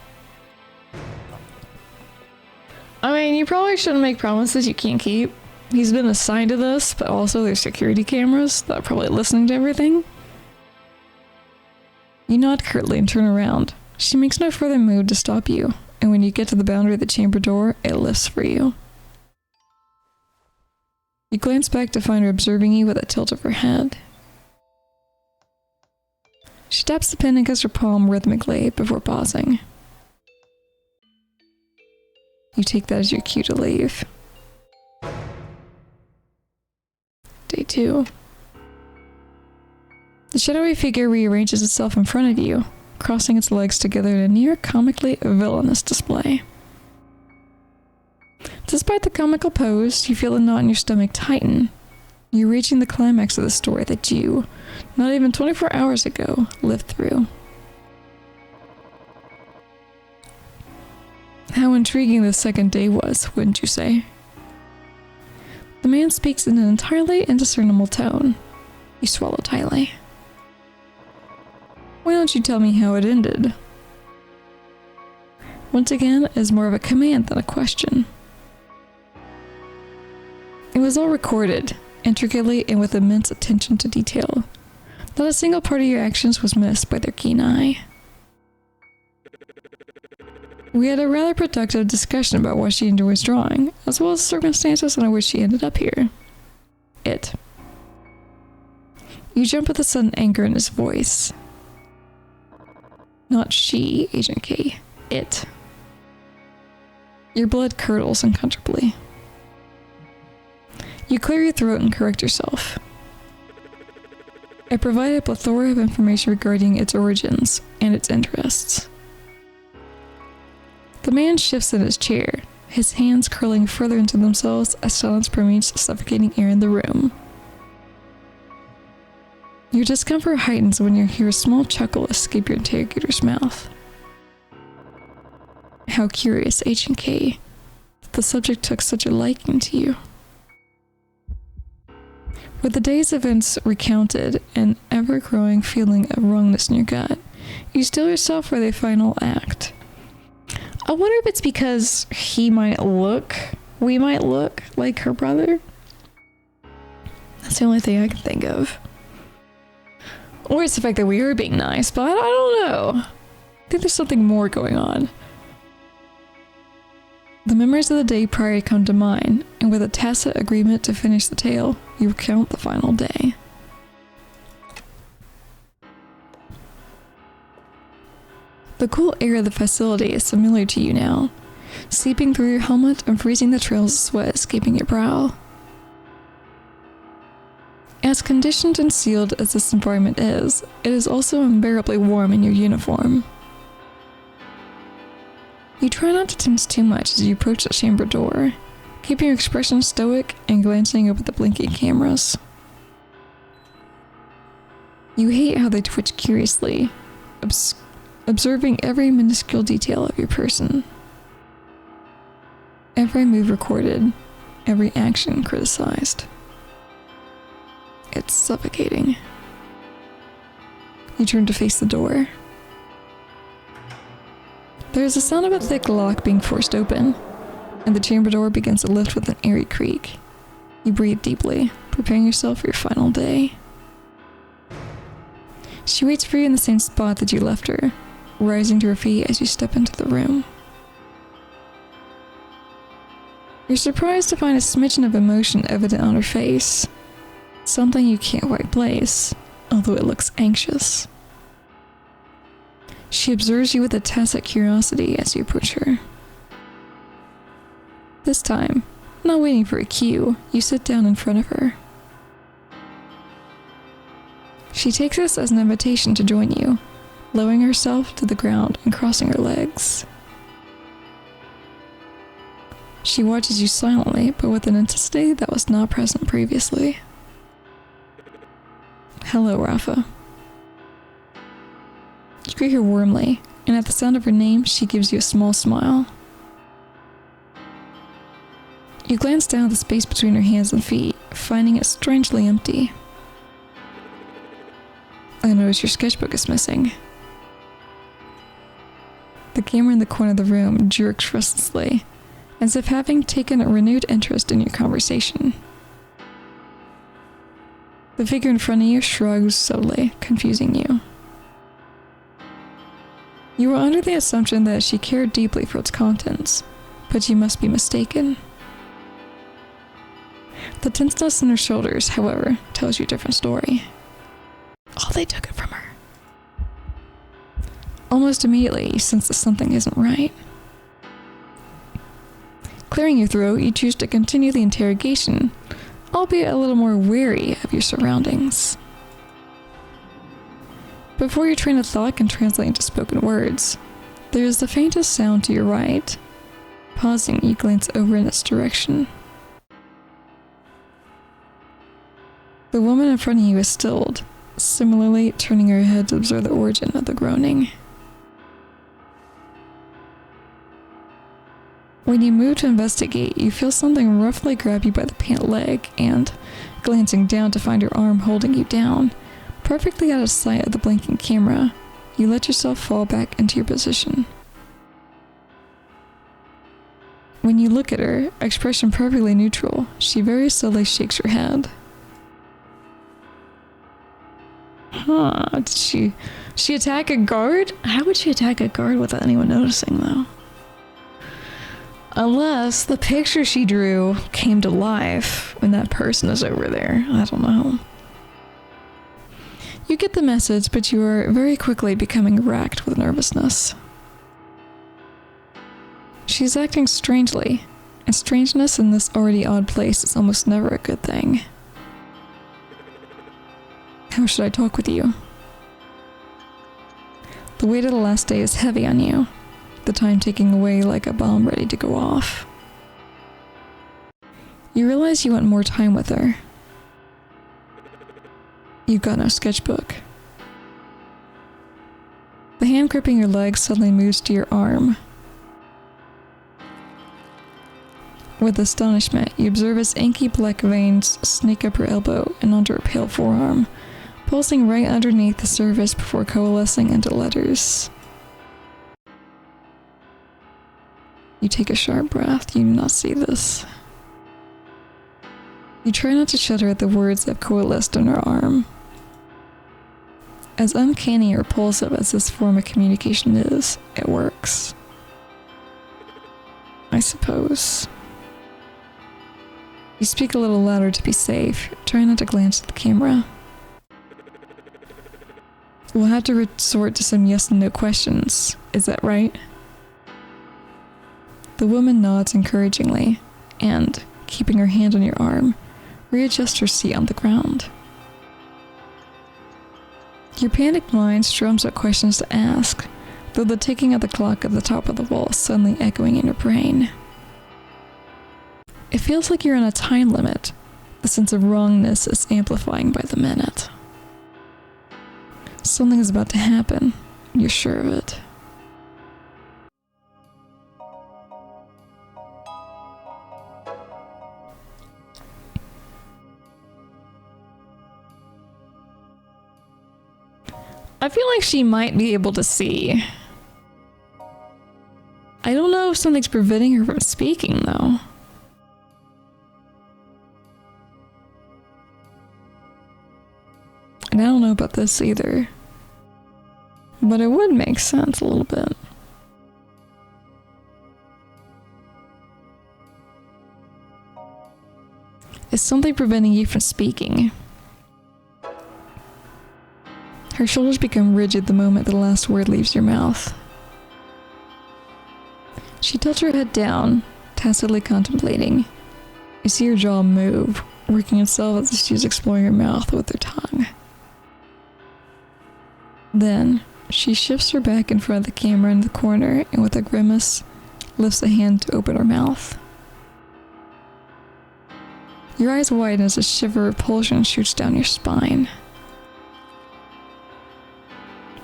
[SPEAKER 1] I mean, you probably shouldn't make promises you can't keep. He's been assigned to this, but also there's security cameras that are probably listening to everything. You nod curtly and turn around. She makes no further move to stop you, and when you get to the boundary of the chamber door, it lifts for you. You glance back to find her observing you with a tilt of her head. She taps the pen against her palm rhythmically before pausing. You take that as your cue to leave. Day 2. The shadowy figure rearranges itself in front of you, crossing its legs together in a near comically villainous display. Despite the comical pose, you feel a knot in your stomach tighten. You're reaching the climax of the story that you, not even 24 hours ago, lived through. How intriguing the second day was, wouldn't you say? The man speaks in an entirely indiscernible tone. You swallow tightly. Why don't you tell me how it ended? Once again, it is more of a command than a question. It was all recorded, intricately and with immense attention to detail. Not a single part of your actions was missed by their keen eye. We had a rather productive discussion about what she enjoys drawing, as well as the circumstances under which she ended up here. It. You jump with a sudden anger in his voice. Not she, Agent K. It. Your blood curdles uncomfortably. You clear your throat and correct yourself. I provide a plethora of information regarding its origins and its interests. The man shifts in his chair, his hands curling further into themselves as silence permeates the suffocating air in the room. Your discomfort heightens when you hear a small chuckle escape your interrogator's mouth. How curious, Agent K, that the subject took such a liking to you. With the day's events recounted, an ever-growing feeling of wrongness in your gut, you still yourself for the final act. I wonder if it's because we might look like her brother. That's the only thing I can think of. Or it's the fact that we are being nice, but I don't know. I think there's something more going on. The memories of the day prior come to mind, and with a tacit agreement to finish the tale, you recount the final day. The cool air of the facility is familiar to you now, seeping through your helmet and freezing the trails of sweat escaping your brow. As conditioned and sealed as this environment is, it is also unbearably warm in your uniform. You try not to tense too much as you approach the chamber door, keeping your expression stoic and glancing up at the blinking cameras. You hate how they twitch curiously, observing every minuscule detail of your person. Every move recorded, every action criticized. It's suffocating. You turn to face the door. There is a sound of a thick lock being forced open, and the chamber door begins to lift with an airy creak. You breathe deeply, preparing yourself for your final day. She waits for you in the same spot that you left her, rising to her feet as you step into the room. You're surprised to find a smidgen of emotion evident on her face. Something you can't quite place, although it looks anxious. She observes you with a tacit curiosity as you approach her. This time, not waiting for a cue, you sit down in front of her. She takes this as an invitation to join you, lowering herself to the ground and crossing her legs. She watches you silently, but with an intensity that was not present previously. Hello, Rafa. You greet her warmly, and at the sound of her name, she gives you a small smile. You glance down at the space between her hands and feet, finding it strangely empty. I notice your sketchbook is missing. The camera in the corner of the room jerks restlessly, as if having taken a renewed interest in your conversation. The figure in front of you shrugs subtly, confusing you. You were under the assumption that she cared deeply for its contents, but you must be mistaken. The tenseness in her shoulders, however, tells you a different story. Oh, they took it from her. Almost immediately, you sense that something isn't right. Clearing your throat, you choose to continue the interrogation, albeit a little more wary of your surroundings. Before your train of thought can translate into spoken words, there is the faintest sound to your right. Pausing, you glance over in its direction. The woman in front of you is stilled, similarly turning her head to observe the origin of the groaning. When you move to investigate, you feel something roughly grab you by the pant leg and, glancing down to find your arm holding you down, perfectly out of sight of the blinking camera, you let yourself fall back into your position. When you look at her, expression perfectly neutral, she very slowly shakes her head. Did she attack a guard? How would she attack a guard without anyone noticing, though? Unless the picture she drew came to life when that person is over there. I don't know. You get the message, but you are very quickly becoming racked with nervousness. She's acting strangely, and strangeness in this already odd place is almost never a good thing. How should I talk with you? The weight of the last day is heavy on you, the time ticking away like a bomb ready to go off. You realize you want more time with her. You've got no sketchbook. The hand gripping your leg suddenly moves to your arm. With astonishment, you observe its inky black veins snake up her elbow and onto her pale forearm, pulsing right underneath the surface before coalescing into letters. You take a sharp breath. You do not see this. You try not to shudder at the words that have coalesced on her arm. As uncanny or repulsive as this form of communication is, it works. I suppose. You speak a little louder to be safe, trying not to glance at the camera. We'll have to resort to some yes and no questions. Is that right? The woman nods encouragingly, and, keeping her hand on your arm, readjusts her seat on the ground. Your panicked mind strums out questions to ask, though the ticking of the clock at the top of the wall is suddenly echoing in your brain. It feels like you're on a time limit. The sense of wrongness is amplifying by the minute. Something is about to happen. You're sure of it. I feel like she might be able to see. I don't know if something's preventing her from speaking, though. And I don't know about this either. But it would make sense a little bit. Is something preventing you from speaking? Her shoulders become rigid the moment the last word leaves your mouth. She tilts her head down, tacitly contemplating. You see her jaw move, working itself as if she's exploring her mouth with her tongue. Then, she shifts her back in front of the camera in the corner and with a grimace, lifts a hand to open her mouth. Your eyes widen as a shiver of repulsion shoots down your spine.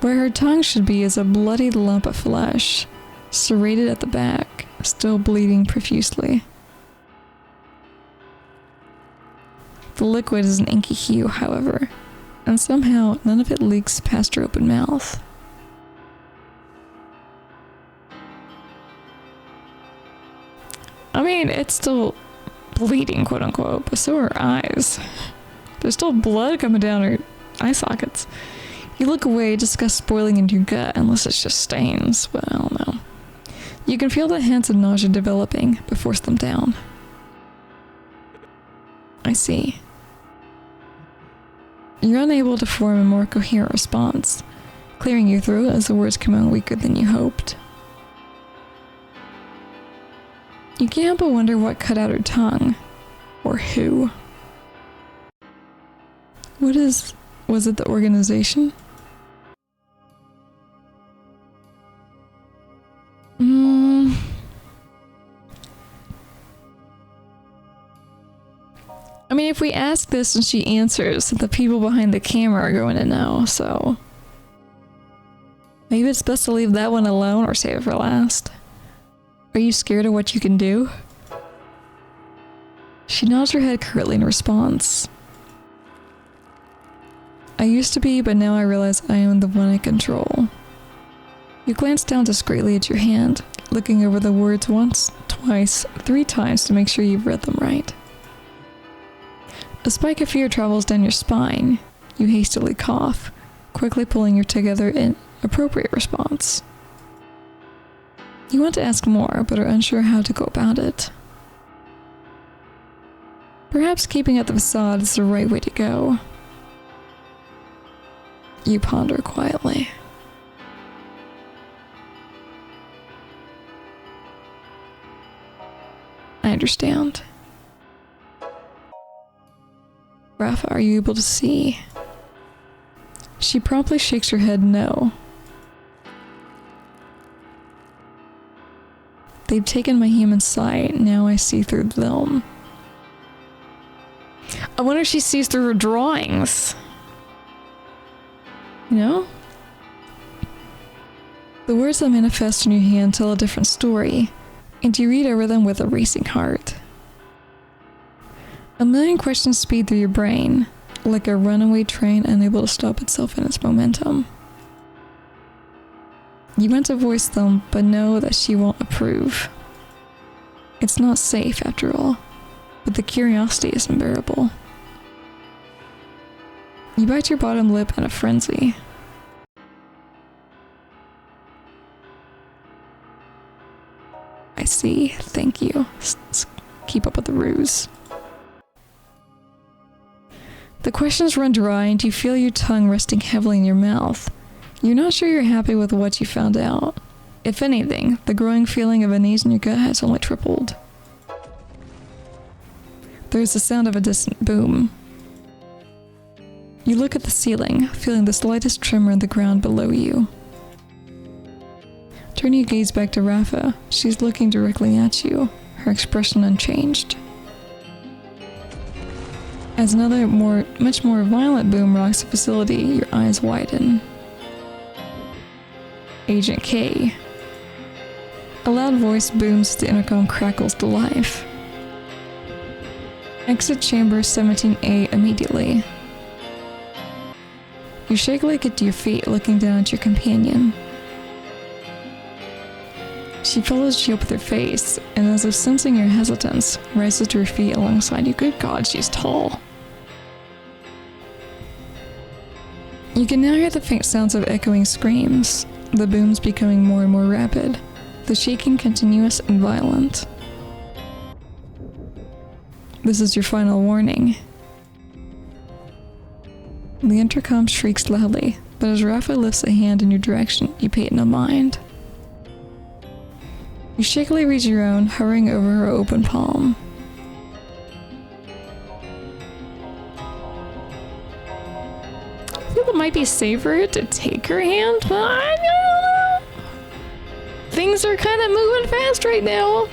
[SPEAKER 1] Where her tongue should be is a bloodied lump of flesh, serrated at the back, still bleeding profusely. The liquid is an inky hue, however, and somehow none of it leaks past her open mouth. I mean, it's still bleeding, quote unquote, but so are her eyes. There's still blood coming down her eye sockets. You look away, disgust spoiling into your gut, unless it's just stains, but I don't know. You can feel the hints of nausea developing, but force them down. I see. You're unable to form a more coherent response, clearing your throat as the words come out weaker than you hoped. You can't help but wonder what cut out her tongue. Or who. Was it the organization? I mean, if we ask this and she answers, the people behind the camera are going to know, so... Maybe it's best to leave that one alone or save it for last. Are you scared of what you can do? She nods her head curtly in response. I used to be, but now I realize I am the one in control. You glance down discreetly at your hand, looking over the words once, twice, 3 times to make sure you've read them right. A spike of fear travels down your spine. You hastily cough, quickly pulling your together in appropriate response. You want to ask more, but are unsure how to go about it. Perhaps keeping up the facade is the right way to go. You ponder quietly. I understand. Rafa, are you able to see? She promptly shakes her head no. They've taken my human sight, now I see through them. I wonder if she sees through her drawings. You know? The words that manifest in your hand tell a different story, and you read over them with a racing heart. A million questions speed through your brain, like a runaway train unable to stop itself in its momentum. You want to voice them, but know that she won't approve. It's not safe, after all, but the curiosity is unbearable. You bite your bottom lip in a frenzy. I see, thank you. Keep up with the ruse. The questions run dry and you feel your tongue resting heavily in your mouth. You're not sure you're happy with what you found out. If anything, the growing feeling of unease in your gut has only tripled. There's the sound of a distant boom. You look at the ceiling, feeling the slightest tremor in the ground below you. Turn your gaze back to Rafa. She's looking directly at you, her expression unchanged. As another much more violent boom rocks the facility, your eyes widen. Agent K. A loud voice booms as the intercom crackles to life. Exit chamber 17A immediately. You shakily get to your feet, looking down at your companion. She follows you up with her face, and as if sensing your hesitance, rises to her feet alongside you. Good God, she's tall. You can now hear the faint sounds of echoing screams, the booms becoming more and more rapid, the shaking continuous and violent. This is your final warning. The intercom shrieks loudly, but as Rafa lifts a hand in your direction, you pay it no mind. You shakily reach your own, hovering over her open palm. I feel it might be safer to take her hand, but I don't know. Things are kind of moving fast right now.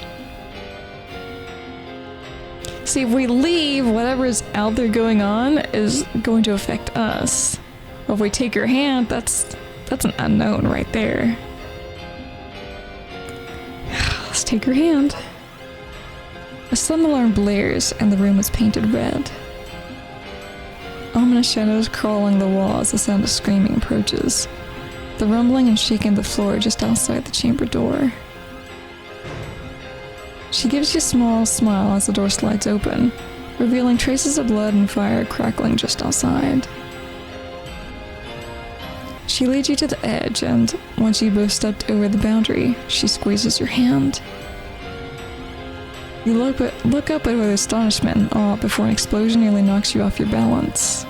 [SPEAKER 1] See, if we leave, whatever's out there going on is going to affect us. But if we take her hand, that's an unknown right there. Let's take her hand. A sudden alarm blares and the room is painted red. Ominous shadows crawl along the wall as the sound of screaming approaches. The rumbling and shaking of the floor just outside the chamber door. She gives you a small smile as the door slides open, revealing traces of blood and fire crackling just outside. She leads you to the edge, and once you both stepped over the boundary, she squeezes your hand. You look up at her with astonishment and awe before an explosion nearly knocks you off your balance.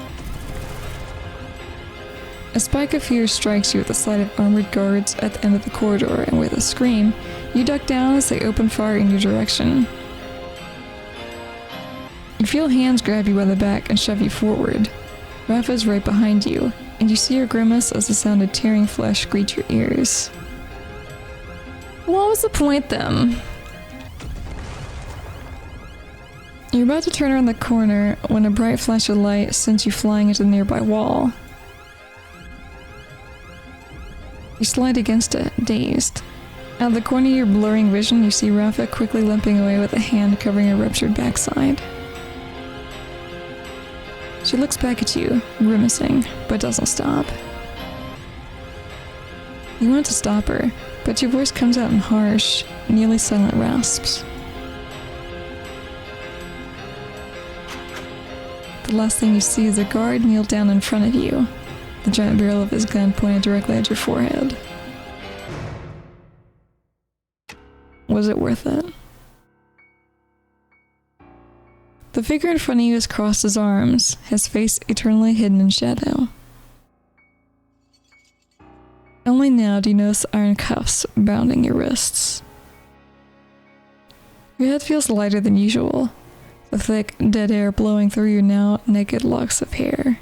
[SPEAKER 1] A spike of fear strikes you at the sight of armored guards at the end of the corridor, and with a scream, You duck down as they open fire in your direction. You feel hands grab you by the back and shove you forward. Rafa's right behind you, and you see her grimace as the sound of tearing flesh greets your ears. What was the point then? You're about to turn around the corner when a bright flash of light sends you flying into the nearby wall. You slide against it, dazed. Out of the corner of your blurring vision, you see Rafa quickly limping away with a hand covering her ruptured backside. She looks back at you, grimacing, but doesn't stop. You want to stop her, but your voice comes out in harsh, nearly silent rasps. The last thing you see is a guard kneel down in front of you, the giant barrel of his gun pointed directly at your forehead. Was it worth it? The figure in front of you has crossed his arms, his face eternally hidden in shadow. Only now do you notice iron cuffs bounding your wrists. Your head feels lighter than usual, the thick, dead air blowing through your now naked locks of hair.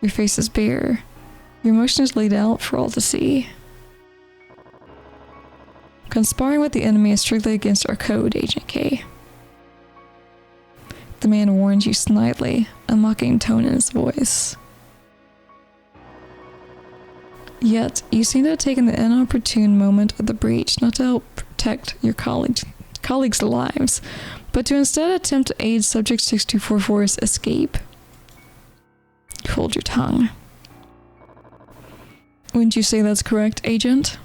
[SPEAKER 1] Your face is bare, your emotions laid out for all to see. Conspiring with the enemy is strictly against our code, Agent K. The man warns you snidely, a mocking tone in his voice. Yet, you seem to have taken the inopportune moment of the breach not to help protect your colleagues' lives, but to instead attempt to aid Subject 6244's escape. You hold your tongue. Wouldn't you say that's correct, Agent?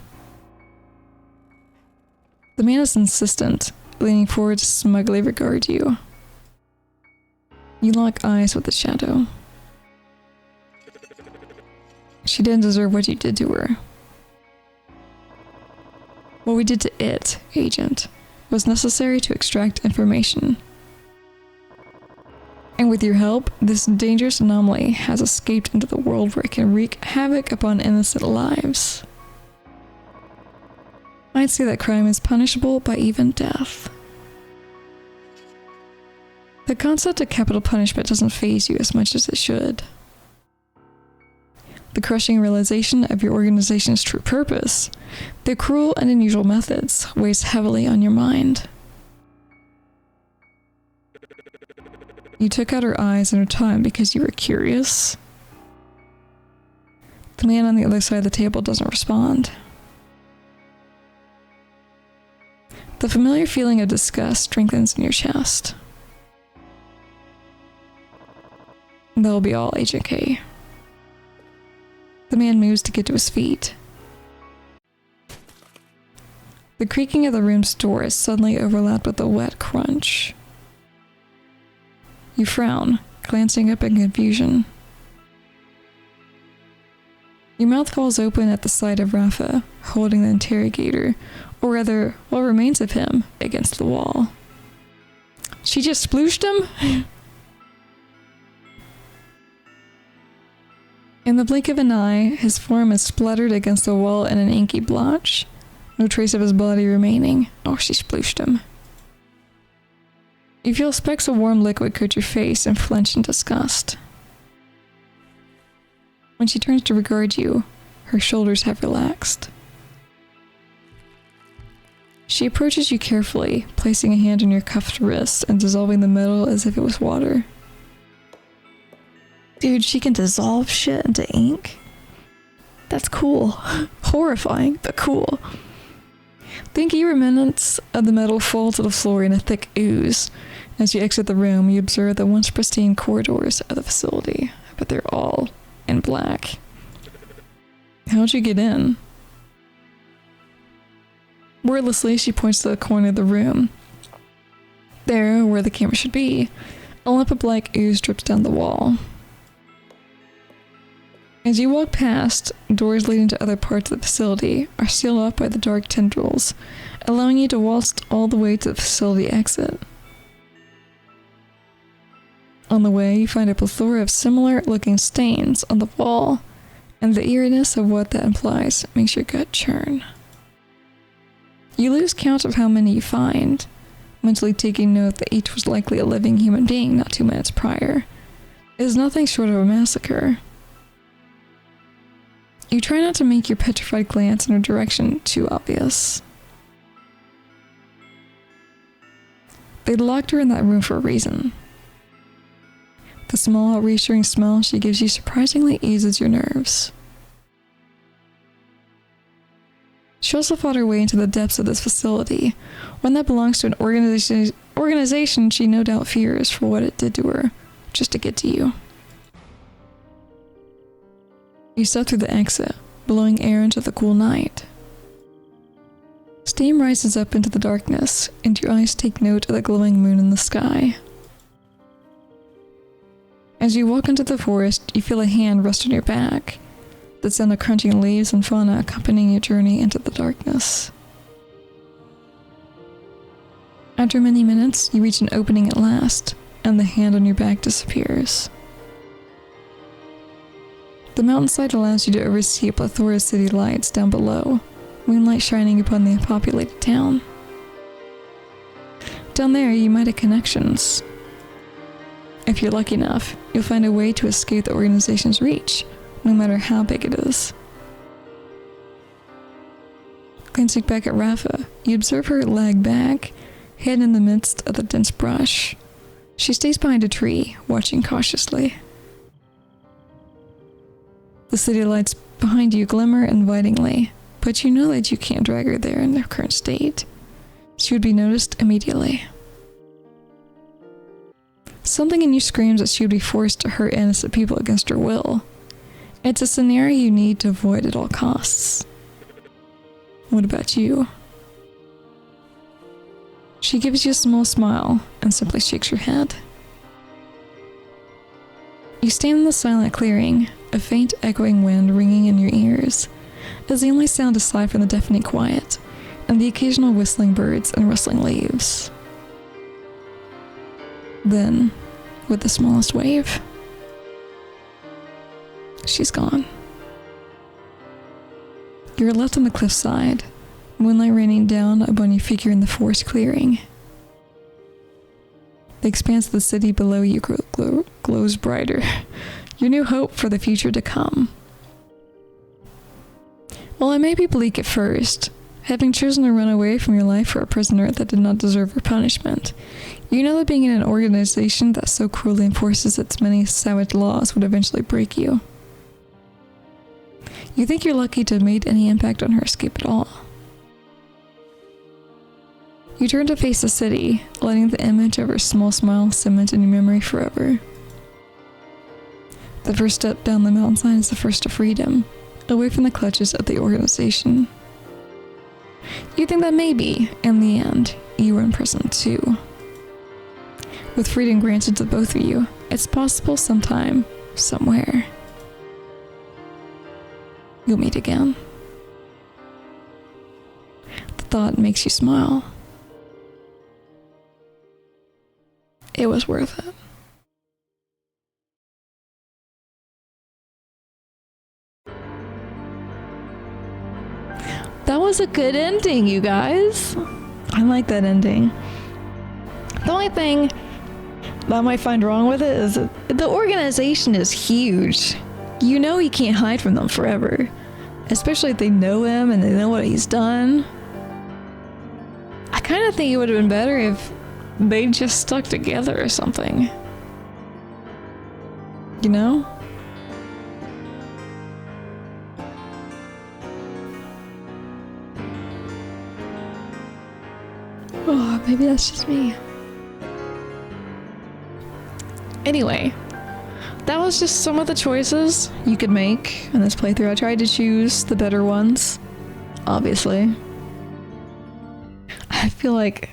[SPEAKER 1] The man is insistent, leaning forward to smugly regard you. You lock eyes with the shadow. She didn't deserve what you did to her. What we did to it, Agent, was necessary to extract information. And with your help, this dangerous anomaly has escaped into the world where it can wreak havoc upon innocent lives. I'd say that crime is punishable by even death. The concept of capital punishment doesn't faze you as much as it should. The crushing realization of your organization's true purpose, their cruel and unusual methods, weighs heavily on your mind. You took out her eyes and her tongue because you were curious. The man on the other side of the table doesn't respond. The familiar feeling of disgust strengthens in your chest. That'll be all, Agent K. The man moves to get to his feet. The creaking of the room's door is suddenly overlapped with a wet crunch. You frown, glancing up in confusion. Your mouth falls open at the sight of Rafa, holding the interrogator, or rather, what remains of him, against the wall. She just splooshed him? In the blink of an eye, his form is spluttered against the wall in an inky blotch. No trace of his body remaining. Oh, she splooshed him. You feel specks of warm liquid coat your face and flinch in disgust. When she turns to regard you, her shoulders have relaxed. She approaches you carefully, placing a hand on your cuffed wrist and dissolving the metal as if it was water. Dude, she can dissolve shit into ink? That's cool. Horrifying, but cool. The inky remnants of the metal fall to the floor in a thick ooze. As you exit the room, you observe the once pristine corridors of the facility, but they're all in black. How'd you get in? Wordlessly, she points to the corner of the room. There, where the camera should be, a lump of black ooze drips down the wall. As you walk past, doors leading to other parts of the facility are sealed off by the dark tendrils, allowing you to waltz all the way to the facility exit. On the way, you find a plethora of similar-looking stains on the wall, and the eeriness of what that implies makes your gut churn. You lose count of how many you find, mentally taking note that each was likely a living human being not 2 minutes prior. It is nothing short of a massacre. You try not to make your petrified glance in her direction too obvious. They locked her in that room for a reason. The small, reassuring smell she gives you surprisingly eases your nerves. She also fought her way into the depths of this facility, one that belongs to an organization she no doubt fears for what it did to her, just to get to you. You step through the exit, blowing air into the cool night. Steam rises up into the darkness, and your eyes take note of the glowing moon in the sky. As you walk into the forest, you feel a hand rest on your back, the sound of crunching leaves and fauna accompanying your journey into the darkness. After many minutes, you reach an opening at last, and the hand on your back disappears. The mountainside allows you to oversee a plethora of city lights down below, moonlight shining upon the populated town. Down there, you might have connections. If you're lucky enough, you'll find a way to escape the organization's reach, no matter how big it is. Glancing back at Rafa, you observe her lag back, hidden in the midst of the dense brush. She stays behind a tree, watching cautiously. The city lights behind you glimmer invitingly, but you know that you can't drag her there in their current state. She would be noticed immediately. Something in you screams that she would be forced to hurt innocent people against her will. It's a scenario you need to avoid at all costs. What about you? She gives you a small smile and simply shakes her head. You stand in the silent clearing, a faint echoing wind ringing in your ears, as the only sound aside from the deafening quiet, and the occasional whistling birds and rustling leaves. Then, with the smallest wave, she's gone. You're left on the cliffside, moonlight raining down upon your figure in the forest clearing. The expanse of the city below you glows brighter, your new hope for the future to come. While it may be bleak at first, having chosen to run away from your life for a prisoner that did not deserve her punishment, you know that being in an organization that so cruelly enforces its many savage laws would eventually break you. You think you're lucky to have made any impact on her escape at all. You turn to face the city, letting the image of her small smile cement in your memory forever. The first step down the mountainside is the first to freedom, away from the clutches of the organization. You think that maybe, in the end, you were in prison too. With freedom granted to both of you, it's possible sometime, somewhere, you'll meet again. The thought makes you smile. It was worth it. That was a good ending, you guys. I like that ending. The only thing that I might find wrong with it is that the organization is huge. You know he can't hide from them forever. Especially if they know him and they know what he's done. I kind of think it would have been better if they just stuck together or something. You know? Oh, maybe that's just me. Anyway, that was just some of the choices you could make in this playthrough. I tried to choose the better ones, obviously. I feel like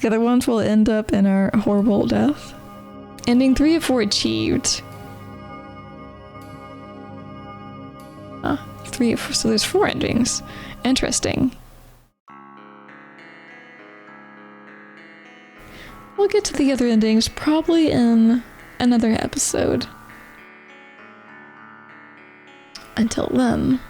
[SPEAKER 1] the other ones will end up in our horrible death. Ending 3 of 4 achieved. 3 of 4, so there's 4 endings. Interesting. We'll get to the other endings probably in another episode. Until then.